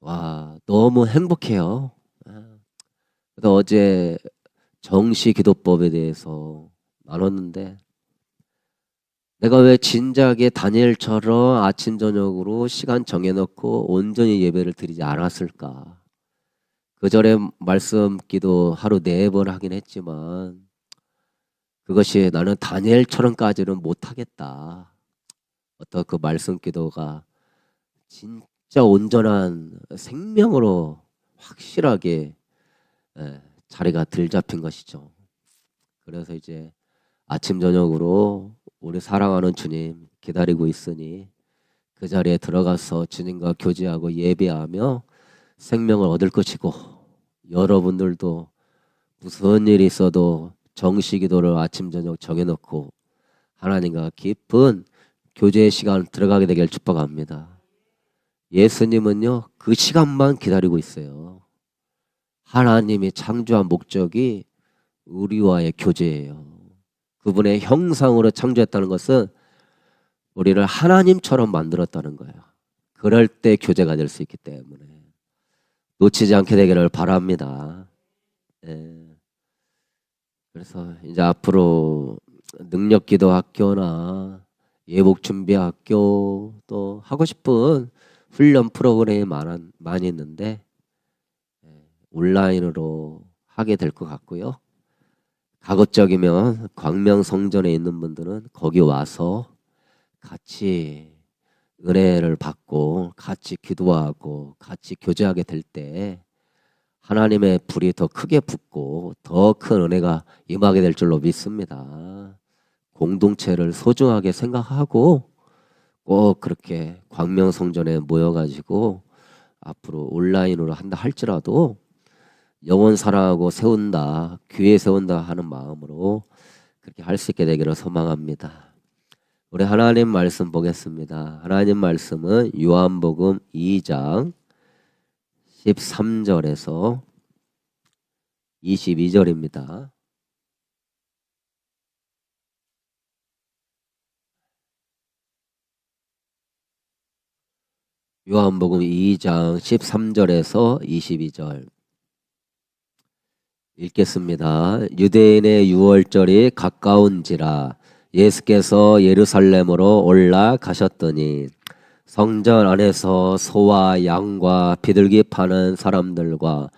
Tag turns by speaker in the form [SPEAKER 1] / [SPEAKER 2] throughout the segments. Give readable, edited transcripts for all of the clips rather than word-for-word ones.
[SPEAKER 1] 와, 너무 행복해요. 아, 그래서 어제 정시 기도법에 대해서 나눴는데, 내가 왜 진작에 다니엘처럼 아침 저녁으로 시간 정해놓고 온전히 예배를 드리지 않았을까? 그 전에 말씀 기도 하루 4번 하긴 했지만, 그것이 나는 다니엘처럼까지는 못하겠다. 어떤 그 말씀 기도가 진짜 온전한 생명으로 확실하게 자리가 들 잡힌 것이죠. 그래서 이제 아침 저녁으로 우리 사랑하는 주님 기다리고 있으니 그 자리에 들어가서 주님과 교제하고 예배하며 생명을 얻을 것이고, 여러분들도 무슨 일이 있어도 정시 기도를 아침 저녁 정해놓고 하나님과 깊은 교제의 시간 들어가게 되길 축복합니다. 예수님은요, 그 시간만 기다리고 있어요. 하나님이 창조한 목적이 우리와의 교제예요. 그분의 형상으로 창조했다는 것은 우리를 하나님처럼 만들었다는 거예요. 그럴 때 교제가 될 수 있기 때문에 놓치지 않게 되기를 바랍니다. 예. 그래서 이제 앞으로 능력기도 학교나 예복준비 학교 또 하고 싶은 훈련 프로그램이 많이 있는데 온라인으로 하게 될 것 같고요. 가급적이면 광명성전에 있는 분들은 거기 와서 같이 은혜를 받고 같이 기도하고 같이 교제하게 될 때 하나님의 불이 더 크게 붙고 더 큰 은혜가 임하게 될 줄로 믿습니다. 공동체를 소중하게 생각하고 꼭 그렇게 광명성전에 모여가지고 앞으로 온라인으로 한다 할지라도 영혼 사랑하고 세운다, 교회 세운다 하는 마음으로 그렇게 할 수 있게 되기를 소망합니다. 우리 하나님 말씀 보겠습니다. 하나님 말씀은 요한복음 2장 13절에서 22절입니다. 요한복음 2장 13절에서 22절 읽겠습니다. 유대인의 유월절이 가까운지라 예수께서 예루살렘으로 올라가셨더니 성전 안에서 소와 양과 비둘기 파는 사람들과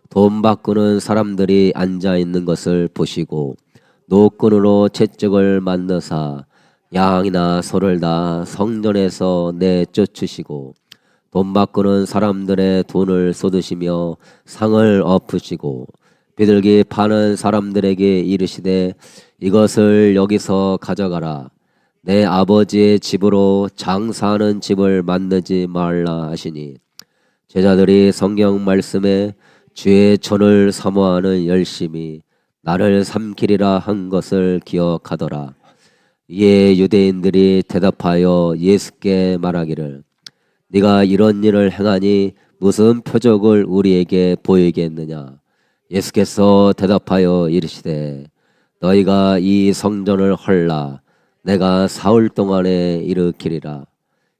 [SPEAKER 1] 돈 바꾸는 사람들이 앉아 있는 것을 보시고 노끈으로 채찍을 만드사 양이나 소를 다 성전에서 내쫓으시고 돈 바꾸는 사람들의 돈을 쏟으시며 상을 엎으시고 비둘기 파는 사람들에게 이르시되 이것을 여기서 가져가라. 내 아버지의 집으로 장사하는 집을 만들지 말라 하시니 제자들이 성경 말씀에 주의 전을 사모하는 열심히 나를 삼키리라 한 것을 기억하더라. 이에 유대인들이 대답하여 예수께 말하기를 네가 이런 일을 행하니 무슨 표적을 우리에게 보이겠느냐. 예수께서 대답하여 이르시되 너희가 이 성전을 헐라 내가 사흘 동안에 일으키리라.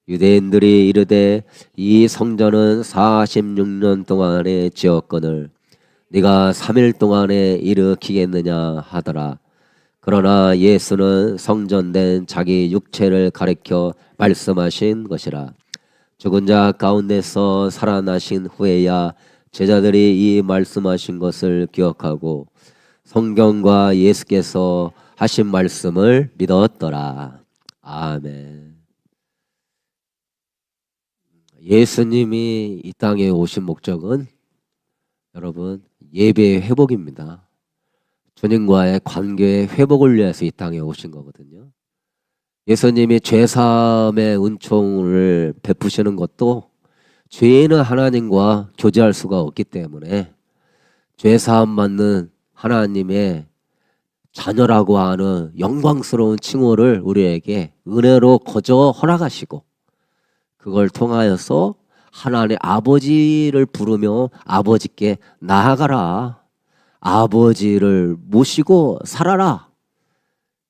[SPEAKER 1] 유대인들이 이르되 이 성전은 46년 동안에 지었거늘 네가 3일 동안에 일으키겠느냐 하더라. 그러나 예수는 성전된 자기 육체를 가리켜 말씀하신 것이라. 죽은 자 가운데서 살아나신 후에야 제자들이 이 말씀하신 것을 기억하고 성경과 예수께서 하신 말씀을 믿었더라. 아멘. 예수님이 이 땅에 오신 목적은 여러분 예배의 회복입니다. 주님과의 관계의 회복을 위해서 이 땅에 오신 거거든요. 예수님이 죄사함의 은총을 베푸시는 것도 죄인은 하나님과 교제할 수가 없기 때문에 죄사함 받는 하나님의 자녀라고 하는 영광스러운 칭호를 우리에게 은혜로 거저 허락하시고 그걸 통하여서 하나님 아버지를 부르며 아버지께 나아가라. 아버지를 모시고 살아라.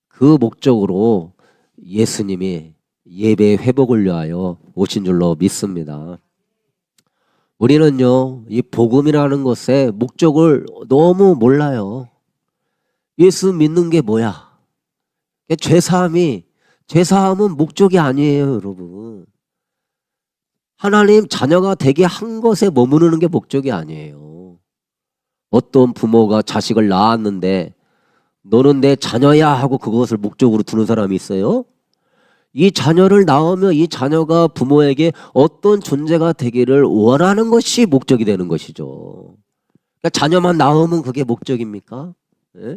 [SPEAKER 1] 그 목적으로 예수님이 예배 회복을 위하여 오신 줄로 믿습니다. 우리는요, 이 복음이라는 것의 목적을 너무 몰라요. 예수 믿는 게 뭐야? 죄사함은 목적이 아니에요, 여러분. 하나님 자녀가 되게 한 것에 머무르는 게 목적이 아니에요. 어떤 부모가 자식을 낳았는데 너는 내 자녀야 하고 그것을 목적으로 두는 사람이 있어요? 이 자녀를 낳으면 이 자녀가 부모에게 어떤 존재가 되기를 원하는 것이 목적이 되는 것이죠. 그러니까 자녀만 낳으면 그게 목적입니까? 네?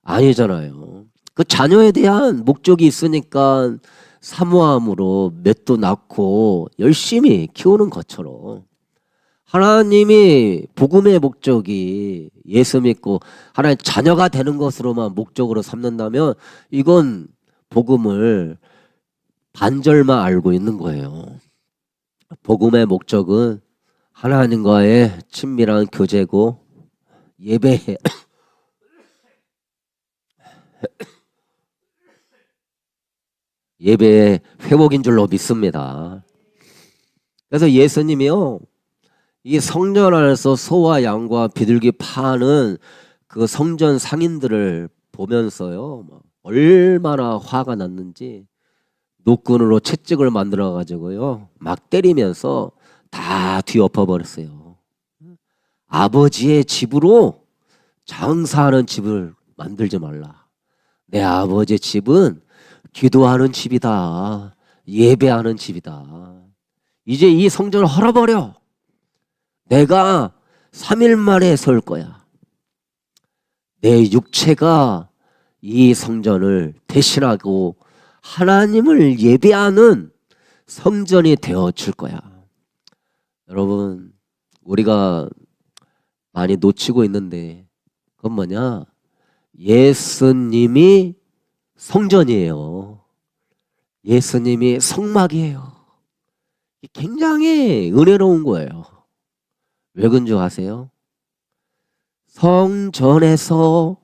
[SPEAKER 1] 아니잖아요. 그 자녀에 대한 목적이 있으니까 사모함으로 맷도 낳고 열심히 키우는 것처럼 하나님이 복음의 목적이 예수 믿고 하나님 자녀가 되는 것으로만 목적으로 삼는다면 이건 복음을 반절만 알고 있는 거예요. 복음의 목적은 하나님과의 친밀한 교제고 예배의 회복인 줄로 믿습니다. 그래서 예수님이요, 이 성전 안에서 소와 양과 비둘기 파는 그 성전 상인들을 보면서요, 얼마나 화가 났는지 노끈으로 채찍을 만들어 가지고요 막 때리면서 다 뒤엎어 버렸어요. 아버지의 집으로 장사하는 집을 만들지 말라. 내 아버지의 집은 기도하는 집이다. 예배하는 집이다. 이제 이 성전을 헐어버려. 내가 3일 만에 설 거야. 내 육체가 이 성전을 대신하고 하나님을 예배하는 성전이 되어줄 거야. 여러분, 우리가 많이 놓치고 있는데 그건 뭐냐? 예수님이 성전이에요. 예수님이 성막이에요. 굉장히 은혜로운 거예요. 왜 그런 줄 아세요? 성전에서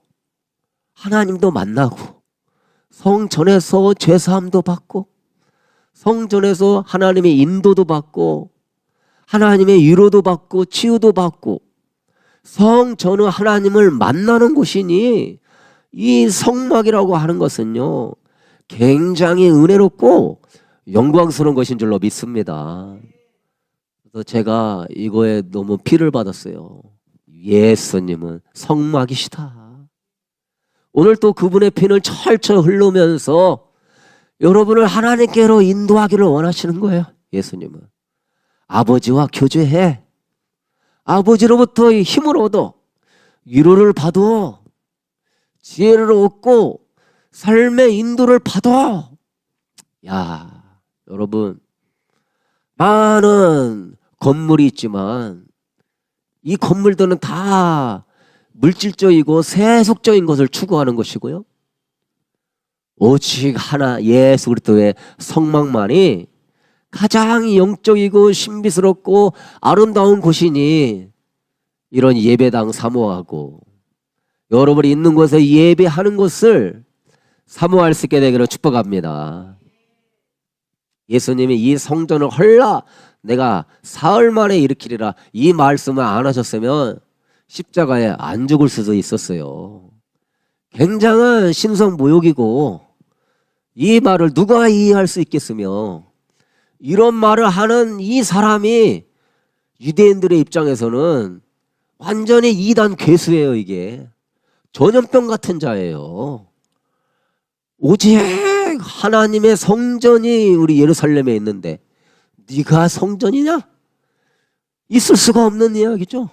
[SPEAKER 1] 하나님도 만나고, 성전에서 죄사함도 받고, 성전에서 하나님의 인도도 받고, 하나님의 위로도 받고 치유도 받고, 성전은 하나님을 만나는 곳이니 이 성막이라고 하는 것은요 굉장히 은혜롭고 영광스러운 것인 줄로 믿습니다. 그래서 제가 이거에 너무 피를 받았어요. 예수님은 성막이시다. 오늘 또 그분의 피를 철철 흐르면서 여러분을 하나님께로 인도하기를 원하시는 거예요. 예수님은 아버지와 교제해. 아버지로부터 힘을 얻어. 위로를 받아. 지혜를 얻고 삶의 인도를 받아. 야, 여러분, 많은 건물이 있지만 이 건물들은 다 물질적이고 세속적인 것을 추구하는 것이고요. 오직 하나 예수 그리스도의 성막만이 가장 영적이고 신비스럽고 아름다운 곳이니 이런 예배당 사모하고 여러분이 있는 곳에 예배하는 것을 사모할 수 있게 되기를 축복합니다. 예수님이 이 성전을 헐라 내가 사흘 만에 일으키리라 이 말씀을 안 하셨으면 십자가에 안 죽을 수도 있었어요. 굉장한 신성모욕이고 이 말을 누가 이해할 수 있겠으며 이런 말을 하는 이 사람이 유대인들의 입장에서는 완전히 이단 괴수예요. 이게 전염병 같은 자예요. 오직 하나님의 성전이 우리 예루살렘에 있는데 네가 성전이냐? 있을 수가 없는 이야기죠.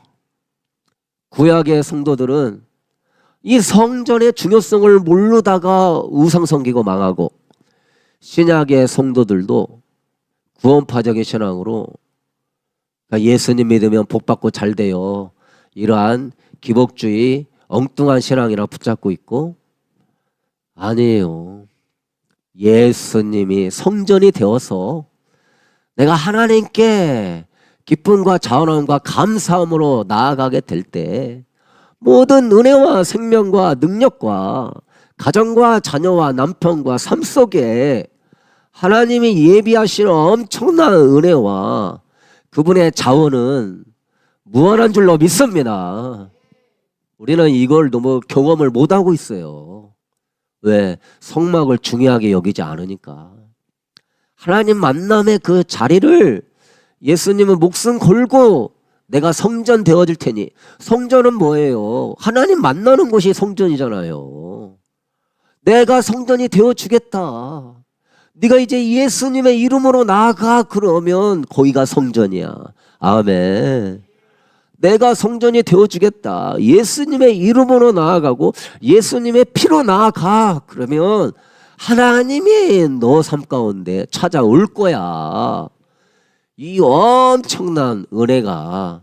[SPEAKER 1] 구약의 성도들은 이 성전의 중요성을 모르다가 우상 섬기고 망하고, 신약의 성도들도 구원파적인 신앙으로 예수님 믿으면 복받고 잘 돼요, 이러한 기복주의 엉뚱한 신앙이라 붙잡고 있고, 아니에요. 예수님이 성전이 되어서 내가 하나님께 기쁨과 자원함과 감사함으로 나아가게 될 때 모든 은혜와 생명과 능력과 가정과 자녀와 남편과 삶 속에 하나님이 예비하시는 엄청난 은혜와 그분의 자원은 무한한 줄로 믿습니다. 우리는 이걸 너무 경험을 못하고 있어요. 왜? 성막을 중요하게 여기지 않으니까. 하나님 만남의 그 자리를 예수님은 목숨 걸고 내가 성전 되어줄 테니. 성전은 뭐예요? 하나님 만나는 곳이 성전이잖아요. 내가 성전이 되어주겠다. 네가 이제 예수님의 이름으로 나아가. 그러면 거기가 성전이야. 아멘. 내가 성전이 되어주겠다. 예수님의 이름으로 나아가고 예수님의 피로 나아가. 그러면 하나님이 너 삶 가운데 찾아올 거야. 이 엄청난 은혜가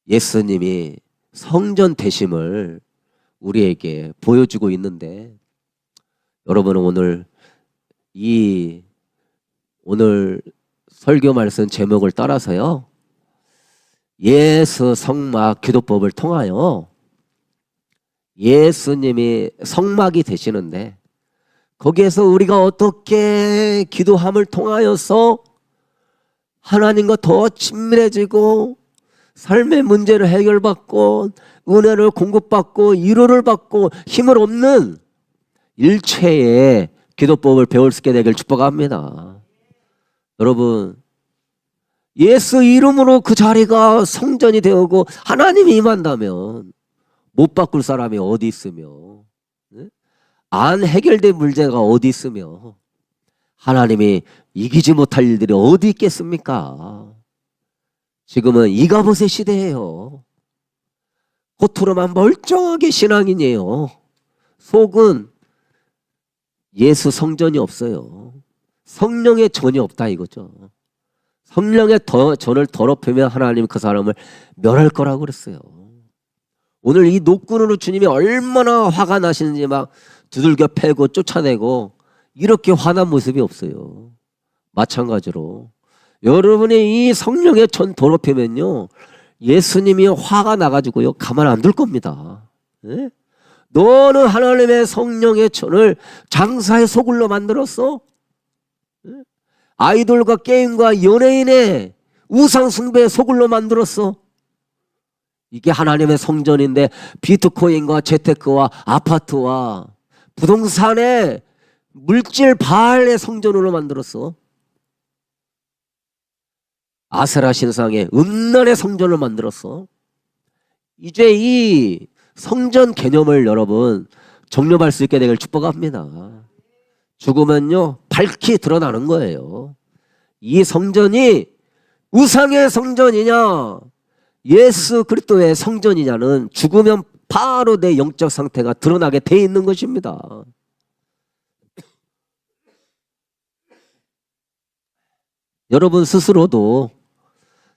[SPEAKER 1] 예수님이 성전 되심을 우리에게 보여주고 있는데, 여러분은 오늘 설교 말씀 제목을 따라서요, 예수 성막 기도법을 통하여 예수님이 성막이 되시는데, 거기에서 우리가 어떻게 기도함을 통하여서 하나님과 더 친밀해지고 삶의 문제를 해결받고 은혜를 공급받고 위로를 받고 힘을 얻는 일체의 기도법을 배울 수 있게 되길 축복합니다. 여러분, 예수 이름으로 그 자리가 성전이 되고 하나님이 임한다면 못 바꿀 사람이 어디 있으며, 안 해결된 문제가 어디 있으며, 하나님이 이기지 못할 일들이 어디 있겠습니까? 지금은 이가봇의 시대예요. 겉으로만 멀쩡하게 신앙인이에요. 속은 예수 성전이 없어요. 성령의 전이 없다 이거죠. 성령의 전을 더럽히면 하나님 그 사람을 멸할 거라고 그랬어요. 오늘 이 노끈으로 주님이 얼마나 화가 나시는지 막 두들겨 패고 쫓아내고, 이렇게 화난 모습이 없어요. 마찬가지로 여러분이 이 성령의 전 더럽히면요, 예수님이 화가 나가지고요 가만 안 둘 겁니다. 네? 너는 하나님의 성령의 전을 장사의 소굴로 만들었어? 네? 아이돌과 게임과 연예인의 우상 숭배의 소굴로 만들었어? 이게 하나님의 성전인데 비트코인과 재테크와 아파트와 부동산의 물질 바알의 성전으로 만들었어. 아세라 신상의 음란의 성전을 만들었어. 이제 이 성전 개념을 여러분 정립할 수 있게 되길 축복합니다. 죽으면요 밝히 드러나는 거예요. 이 성전이 우상의 성전이냐 예수 그리스도의 성전이냐는 죽으면 바로 내 영적 상태가 드러나게 돼 있는 것입니다. 여러분 스스로도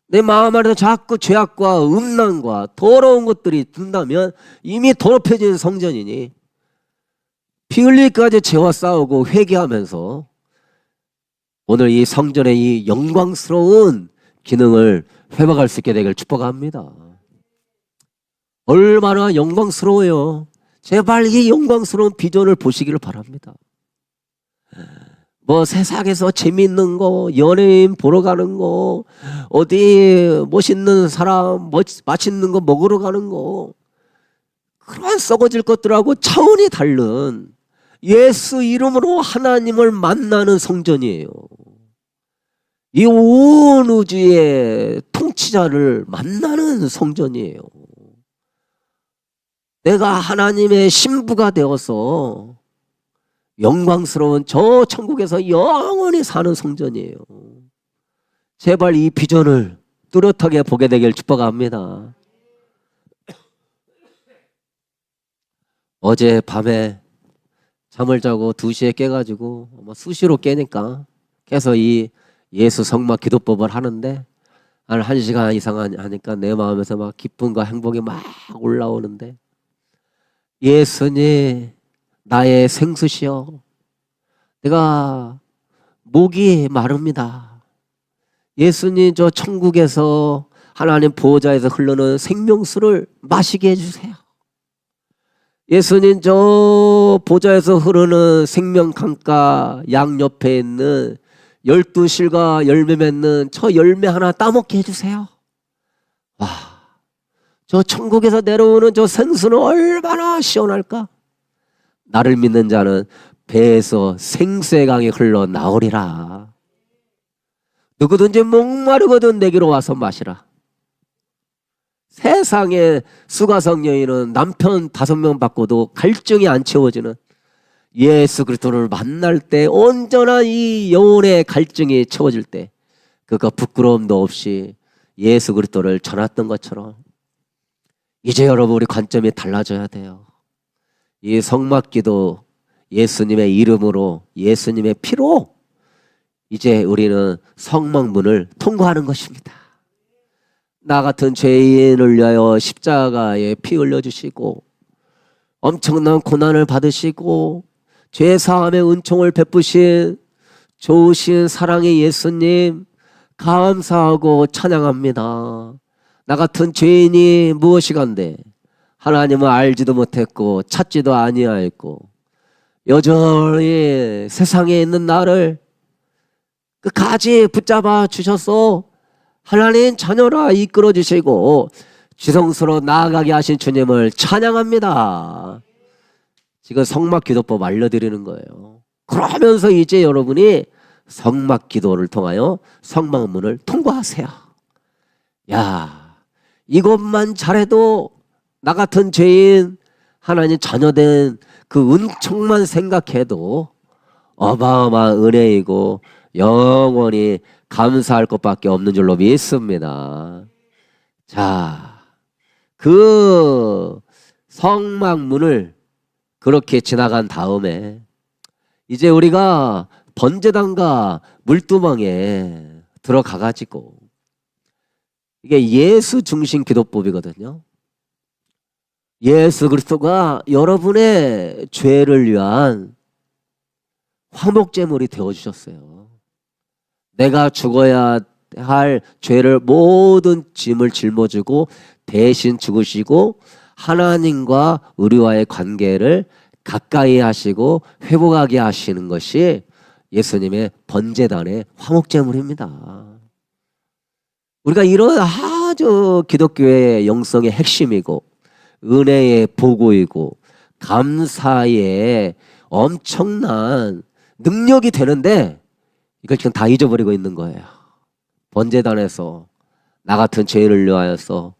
[SPEAKER 1] 내 마음 안에서 자꾸 죄악과 음란과 더러운 것들이 든다면 이미 더럽혀진 성전이니 피 흘릴까지 죄와 싸우고 회개하면서 오늘 이 성전의 이 영광스러운 기능을 회복할 수 있게 되길 축복합니다. 얼마나 영광스러워요. 제발 이 영광스러운 비전을 보시기를 바랍니다. 뭐 세상에서 재미있는 거, 연예인 보러 가는 거, 어디 멋있는 사람 맛있는 거 먹으러 가는 거, 그런 썩어질 것들하고 차원이 다른 예수 이름으로 하나님을 만나는 성전이에요. 이 온 우주의 통치자를 만나는 성전이에요. 내가 하나님의 신부가 되어서 영광스러운 저 천국에서 영원히 사는 성전이에요. 제발 이 비전을 뚜렷하게 보게 되길 축복합니다. 어제 밤에 잠을 자고 2시에 깨가지고 수시로 깨니까 깨서 이 예수 성막 기도법을 하는데 한 1시간 이상 하니까 내 마음에서 막 기쁨과 행복이 막 올라오는데, 예수님 나의 생수시여, 내가 목이 마릅니다. 예수님 저 천국에서 하나님 보호자에서 흐르는 생명수를 마시게 해주세요. 예수님 저 보좌에서 흐르는 생명 강가 양옆에 있는 12실과 열매 맺는 저 열매 하나 따먹게 해주세요. 와, 저 천국에서 내려오는 저 생수는 얼마나 시원할까? 나를 믿는 자는 배에서 생수의 강이 흘러나오리라. 누구든지 목마르거든 내게로 와서 마시라. 세상에 수가성 여인은 남편 5명 받고도 갈증이 안 채워지는 예수 그리스도를 만날 때 온전한 이 영혼의 갈증이 채워질 때 그가 부끄러움도 없이 예수 그리스도를 전했던 것처럼 이제 여러분 우리 관점이 달라져야 돼요. 이 성막기도 예수님의 이름으로 예수님의 피로 이제 우리는 성막문을 통과하는 것입니다. 나 같은 죄인을 위하여 십자가에 피 흘려주시고 엄청난 고난을 받으시고 죄사함의 은총을 베푸신 좋으신 사랑의 예수님 감사하고 찬양합니다. 나 같은 죄인이 무엇이간데 하나님을 알지도 못했고 찾지도 아니하였고 여전히 세상에 있는 나를 끝까지 붙잡아 주셔서 하나님 자녀라 이끌어 주시고 지성소로 나아가게 하신 주님을 찬양합니다. 지금 성막기도법 알려드리는 거예요. 그러면서 이제 여러분이 성막기도를 통하여 성막문을 통과하세요. 야, 이것만 잘해도 나 같은 죄인 하나님 자녀된 그 은총만 생각해도 어마어마한 은혜이고 영원히 감사할 것밖에 없는 줄로 믿습니다. 자, 그 성막문을 그렇게 지나간 다음에 이제 우리가 번제단과 물두멍에 들어가가지고 이게 예수 중심 기도법이거든요. 예수 그리스도가 여러분의 죄를 위한 화목제물이 되어주셨어요. 내가 죽어야 할 죄를 모든 짐을 짊어지고 대신 죽으시고 하나님과 우리와의 관계를 가까이 하시고 회복하게 하시는 것이 예수님의 번제단의 화목제물입니다. 우리가 이런 아주 기독교의 영성의 핵심이고 은혜의 보고이고 감사의 엄청난 능력이 되는데 이걸 지금 다 잊어버리고 있는 거예요. 번제단에서 나 같은 죄인을 위하여서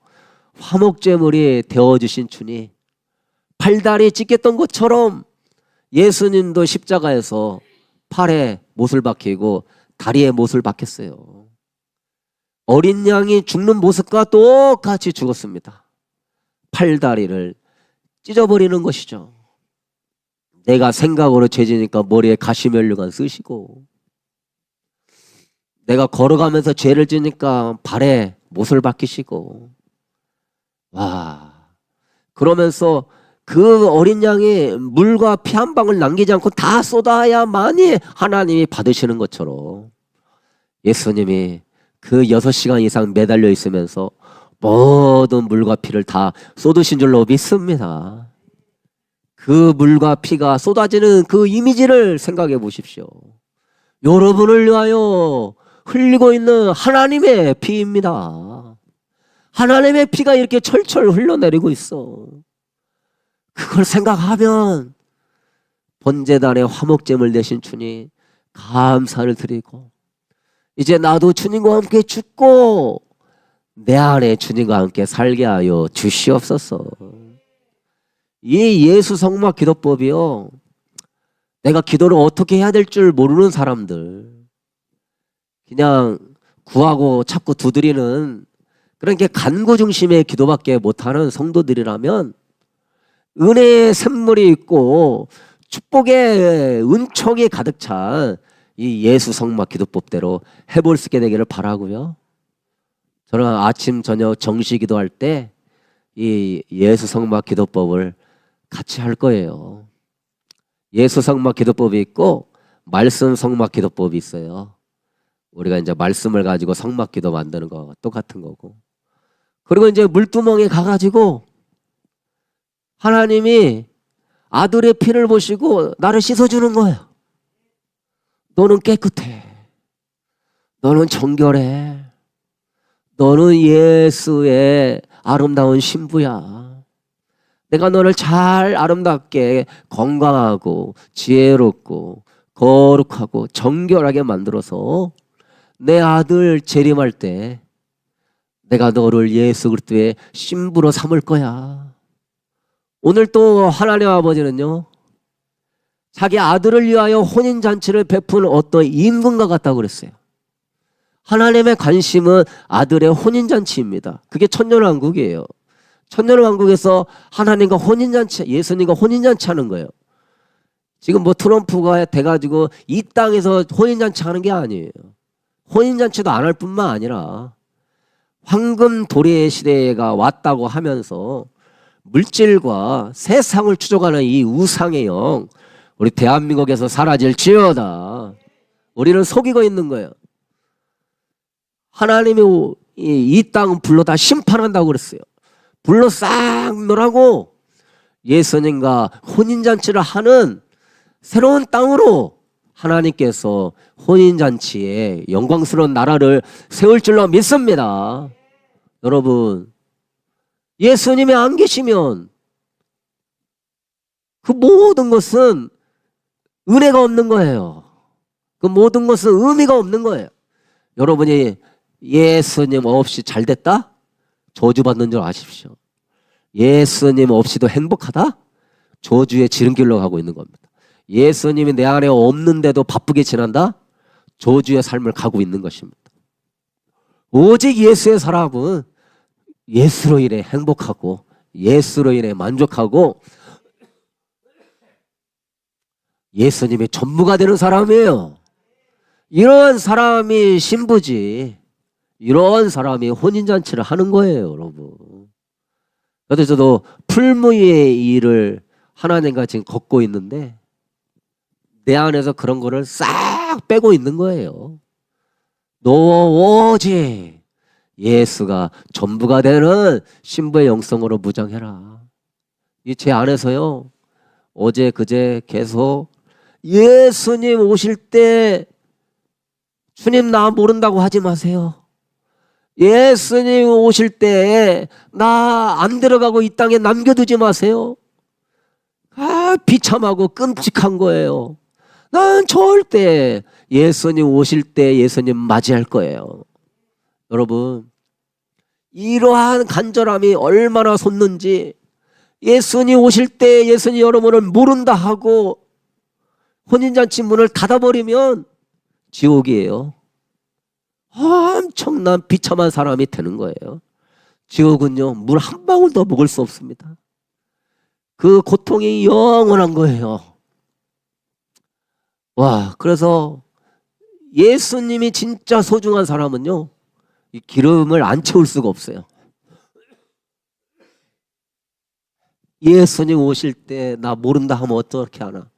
[SPEAKER 1] 화목제물이 되어주신 주님, 팔다리 찢겼던 것처럼 예수님도 십자가에서 팔에 못을 박히고 다리에 못을 박혔어요. 어린 양이 죽는 모습과 똑같이 죽었습니다. 팔다리를 찢어버리는 것이죠. 내가 생각으로 죄지니까 머리에 가시면류관 쓰시고 내가 걸어가면서 죄를 지니까 발에 못을 박히시고 와, 그러면서 그 어린 양이 물과 피 한 방울 남기지 않고 다 쏟아야만이 하나님이 받으시는 것처럼 예수님이 그 6시간 이상 매달려 있으면서 모든 물과 피를 다 쏟으신 줄로 믿습니다. 그 물과 피가 쏟아지는 그 이미지를 생각해 보십시오. 여러분을 위하여 흘리고 있는 하나님의 피입니다. 하나님의 피가 이렇게 철철 흘러내리고 있어. 그걸 생각하면 번제단의 화목제물 되신 주님 감사를 드리고 이제 나도 주님과 함께 죽고 내 안에 주님과 함께 살게 하여 주시옵소서. 이 예수 성막 기도법이요, 내가 기도를 어떻게 해야 될 줄 모르는 사람들, 그냥 구하고 자꾸 두드리는 그런 게 간구 중심의 기도밖에 못하는 성도들이라면 은혜의 샘물이 있고 축복의 은총이 가득 찬 이 예수 성막 기도법대로 해볼 수 있게 되기를 바라고요. 저는 아침 저녁 정시 기도할 때 이 예수 성막 기도법을 같이 할 거예요. 예수 성막 기도법이 있고 말씀 성막 기도법이 있어요. 우리가 이제 말씀을 가지고 성막 기도 만드는 거 똑같은 거고, 그리고 이제 물두멍에 가가지고 하나님이 아들의 피를 보시고 나를 씻어주는 거예요. 너는 깨끗해. 너는 정결해. 너는 예수의 아름다운 신부야. 내가 너를 잘 아름답게 건강하고 지혜롭고 거룩하고 정결하게 만들어서 내 아들 재림할 때 내가 너를 예수 그리스도의 신부로 삼을 거야. 오늘 또 하나님 아버지는요, 자기 아들을 위하여 혼인잔치를 베푼 어떤 임금과 같다고 그랬어요. 하나님의 관심은 아들의 혼인잔치입니다. 그게 천년왕국이에요. 천년왕국에서 하나님과 혼인잔치, 예수님과 혼인잔치 하는 거예요. 지금 뭐 트럼프가 돼가지고 이 땅에서 혼인잔치 하는 게 아니에요. 혼인잔치도 안 할 뿐만 아니라 황금 도래 시대가 왔다고 하면서 물질과 세상을 추종하는 이 우상의 영, 우리 대한민국에서 사라질지어다. 우리를 속이고 있는 거예요. 하나님이 이 땅은 불로 다 심판한다고 그랬어요. 불로 싹 놀라고 예수님과 혼인잔치를 하는 새로운 땅으로 하나님께서 혼인잔치에 영광스러운 나라를 세울 줄로 믿습니다. 여러분, 예수님이 안 계시면 그 모든 것은 은혜가 없는 거예요. 그 모든 것은 의미가 없는 거예요. 여러분이 예수님 없이 잘 됐다? 저주받는 줄 아십시오. 예수님 없이도 행복하다? 저주의 지름길로 가고 있는 겁니다. 예수님이 내 안에 없는데도 바쁘게 지낸다? 저주의 삶을 가고 있는 것입니다. 오직 예수의 사람은 예수로 인해 행복하고 예수로 인해 만족하고 예수님의 전부가 되는 사람이에요. 이런 사람이 신부지, 이런 사람이 혼인잔치를 하는 거예요, 여러분. 그래서 저도 풀무의 일을 하나님과 지금 걷고 있는데 내 안에서 그런 거를 싹 빼고 있는 거예요. 너 오직 예수가 전부가 되는 신부의 영성으로 무장해라. 이 제 안에서요, 어제 그제 계속 예수님 오실 때 주님 나 모른다고 하지 마세요. 예수님 오실 때 나 안 들어가고 이 땅에 남겨두지 마세요. 비참하고 끔찍한 거예요. 난 절대 예수님 오실 때 예수님 맞이할 거예요. 여러분, 이러한 간절함이 얼마나 솟는지, 예수님 오실 때 예수님 여러분을 모른다 하고 혼인잔치 문을 닫아버리면 지옥이에요. 엄청난 비참한 사람이 되는 거예요. 지옥은요, 물 한 방울 더 먹을 수 없습니다. 그 고통이 영원한 거예요. 와, 그래서 예수님이 진짜 소중한 사람은요, 이 기름을 안 채울 수가 없어요. 예수님 오실 때 나 모른다 하면 어떻게 하나?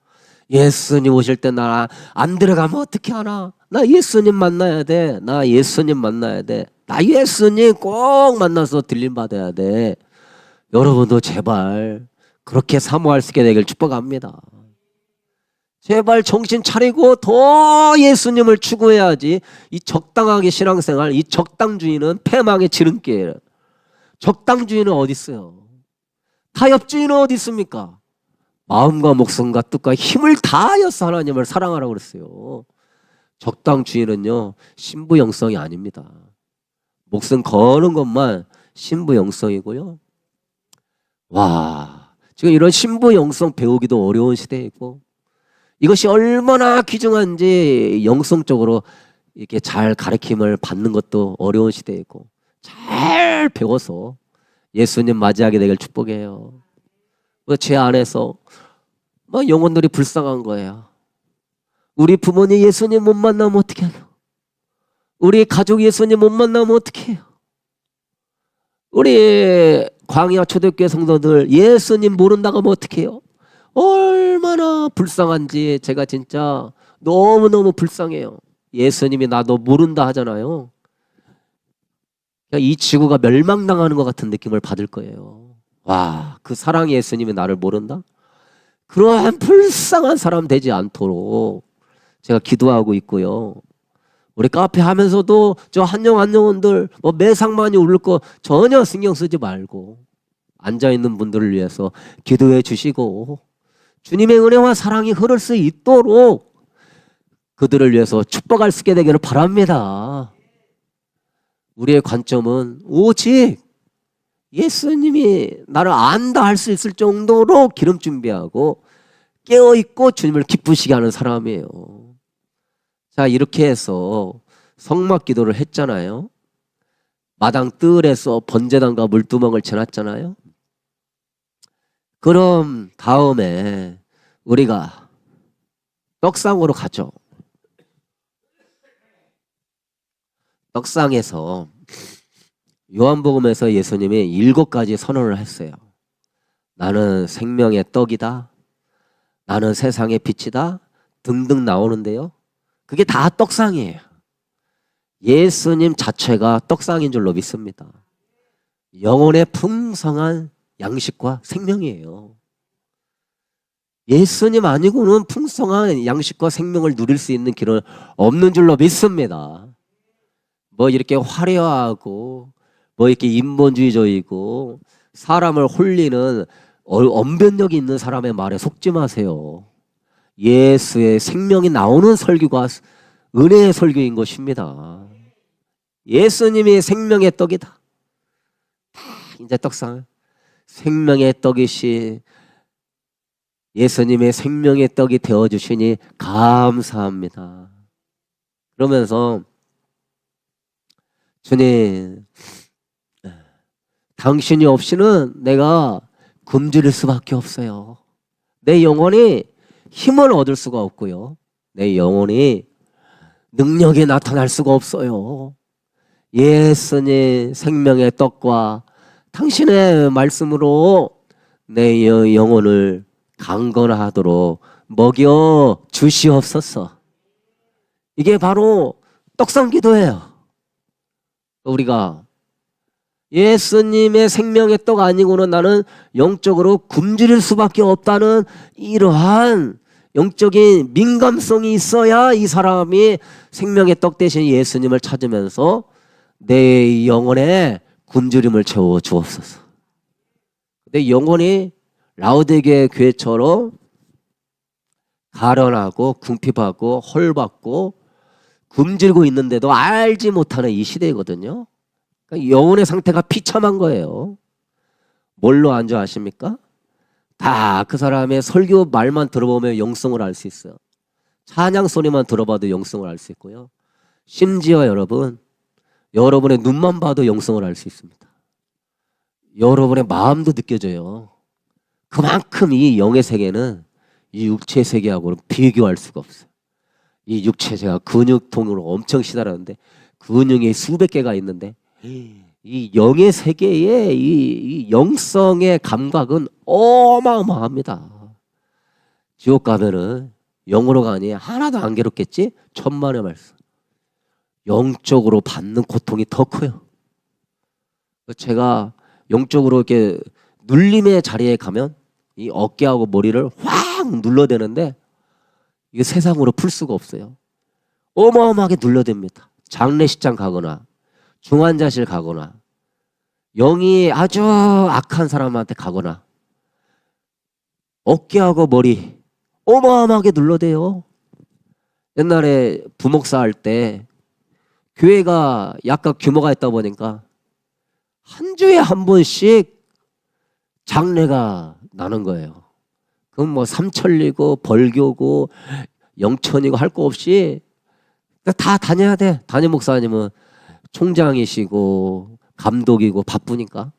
[SPEAKER 1] 예수님 오실 때 나 안 들어가면 어떻게 하나? 나 예수님 만나야 돼. 나 예수님 만나야 돼. 나 예수님 꼭 만나서 들림 받아야 돼. 여러분도 제발 그렇게 사모할 수 있게 되길 축복합니다. 제발 정신 차리고 더 예수님을 추구해야지. 이 적당하게 신앙생활, 이 적당주의는 패망의 지름길. 적당주의는 어디 있어요? 타협주의는 어디 있습니까? 마음과 목숨과 뜻과 힘을 다하여서 하나님을 사랑하라고 그랬어요. 적당주의는요, 신부 영성이 아닙니다. 목숨 거는 것만 신부 영성이고요. 와, 지금 이런 신부 영성 배우기도 어려운 시대이고, 이것이 얼마나 귀중한지 영성적으로 이렇게 잘 가르침을 받는 것도 어려운 시대이고, 잘 배워서 예수님 맞이하게 되길 축복해요. 제 안에서 막 영혼들이 불쌍한 거예요. 우리 부모님 예수님 못 만나면 어떻게 해요? 우리 가족 예수님 못 만나면 어떻게 해요? 우리 광야 초대교회 성도들 예수님 모른다고 하면 어떻게 해요? 얼마나 불쌍한지 제가 진짜 너무너무 불쌍해요. 예수님이 나 너 모른다 하잖아요. 이 지구가 멸망당하는 것 같은 느낌을 받을 거예요. 와, 그 사랑의 예수님이 나를 모른다? 그러한 불쌍한 사람 되지 않도록 제가 기도하고 있고요. 우리 카페 하면서도 저 한영원들 뭐 매상만이 오를 거 전혀 신경 쓰지 말고 앉아있는 분들을 위해서 기도해 주시고 주님의 은혜와 사랑이 흐를 수 있도록 그들을 위해서 축복할 수 있게 되기를 바랍니다. 우리의 관점은 오직 예수님이 나를 안다 할 수 있을 정도로 기름 준비하고 깨어있고 주님을 기쁘시게 하는 사람이에요. 자, 이렇게 해서 성막 기도를 했잖아요. 마당 뜰에서 번제단과 물두멍을 쳐놨잖아요. 그럼 다음에 우리가 떡상으로 가죠. 떡상에서 요한복음에서 예수님이 7가지 선언을 했어요. 나는 생명의 떡이다. 나는 세상의 빛이다. 등등 나오는데요. 그게 다 떡상이에요. 예수님 자체가 떡상인 줄로 믿습니다. 영혼의 풍성한 양식과 생명이에요. 예수님 아니고는 풍성한 양식과 생명을 누릴 수 있는 길은 없는 줄로 믿습니다. 뭐 이렇게 화려하고 뭐 이렇게 인본주의적이고 사람을 홀리는 언변력이 있는 사람의 말에 속지 마세요. 예수의 생명이 나오는 설교가 은혜의 설교인 것입니다. 예수님이 생명의 떡이다. 이제 떡상 생명의 떡이시 예수님의 생명의 떡이 되어주시니 감사합니다. 그러면서 주님, 당신이 없이는 내가 굶주릴 수밖에 없어요. 내 영혼이 힘을 얻을 수가 없고요. 내 영혼이 능력이 나타날 수가 없어요. 예수님 생명의 떡과 당신의 말씀으로 내 영혼을 강건하도록 먹여 주시옵소서. 이게 바로 떡상 기도예요. 우리가 예수님의 생명의 떡 아니고는 나는 영적으로 굶주릴 수밖에 없다는 이러한 영적인 민감성이 있어야 이 사람이 생명의 떡 대신 예수님을 찾으면서 내 영혼에 굶주림을 채워 주옵소서. 내 영혼이 라오디게아 교회처럼 가련하고 궁핍하고 헐받고 굶주리고 있는데도 알지 못하는 이 시대거든요. 그러니까 영혼의 상태가 비참한 거예요. 뭘로 안주 아십니까? 다 그 사람의 설교 말만 들어보면 영성을 알 수 있어요. 찬양 소리만 들어봐도 영성을 알 수 있고요. 심지어 여러분의 눈만 봐도 영성을 알 수 있습니다. 여러분의 마음도 느껴져요. 그만큼 이 영의 세계는 이 육체 세계하고는 비교할 수가 없어요. 이 육체 제가 근육통으로 엄청 시달하는데 근육이 수백 개가 있는데 이 영의 세계의 이 영성의 감각은 어마어마합니다. 지옥 가면은 영으로 가니 하나도 안 괴롭겠지? 천만의 말씀. 영적으로 받는 고통이 더 커요. 제가 영적으로 이렇게 눌림의 자리에 가면 이 어깨하고 머리를 확 눌러대는데 이게 세상으로 풀 수가 없어요. 어마어마하게 눌러댑니다. 장례식장 가거나 중환자실 가거나 영이 아주 악한 사람한테 가거나 어깨하고 머리 어마어마하게 눌러대요. 옛날에 부목사 할 때 교회가 약간 규모가 있다 보니까 한 주에 한 번씩 장례가 나는 거예요. 그럼 뭐 삼천리고 벌교고 영천이고 할 거 없이 다 다녀야 돼. 담임 목사님은 총장이시고 감독이고 바쁘니까.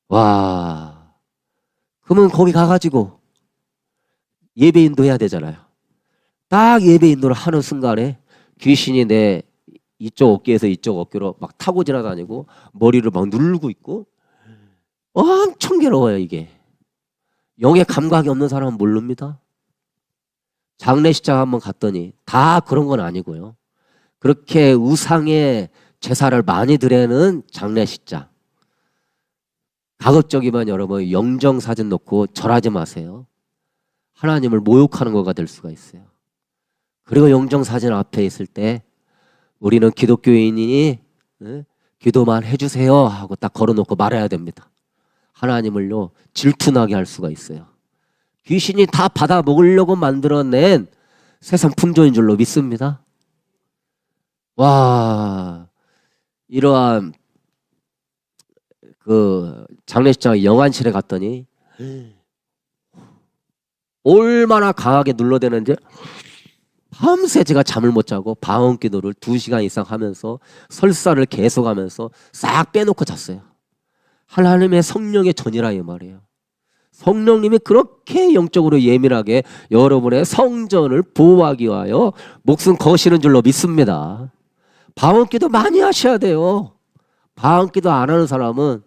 [SPEAKER 1] 와, 그러면 거기 가가지고 예배 인도해야 되잖아요. 딱 예배 인도를 하는 순간에 귀신이 내 이쪽 어깨에서 이쪽 어깨로 막 타고 지나다니고 머리를 막 누르고 있고 엄청 괴로워요. 이게 영의 감각이 없는 사람은 모릅니다. 장례식장 한번 갔더니 다 그런 건 아니고요. 그렇게 우상의 제사를 많이 드리는 장례식장 가급적이면 여러분 영정사진 놓고 절하지 마세요. 하나님을 모욕하는 거가 될 수가 있어요. 그리고 영정사진 앞에 있을 때 우리는 기독교인이 기도만 해주세요 하고 딱 걸어놓고 말해야 됩니다. 하나님을요 질투나게 할 수가 있어요. 귀신이 다 받아 먹으려고 만들어낸 세상 풍조인 줄로 믿습니다. 와, 이러한 그 장례식장 영안실에 갔더니 얼마나 강하게 눌러대는지 밤새 제가 잠을 못 자고 방언 기도를 2시간 이상 하면서 설사를 계속하면서 싹 빼놓고 잤어요. 하나님의 성령의 전이라 이 말이에요. 성령님이 그렇게 영적으로 예민하게 여러분의 성전을 보호하기 위하여 목숨 거시는 줄로 믿습니다. 방언 기도 많이 하셔야 돼요. 방언 기도 안 하는 사람은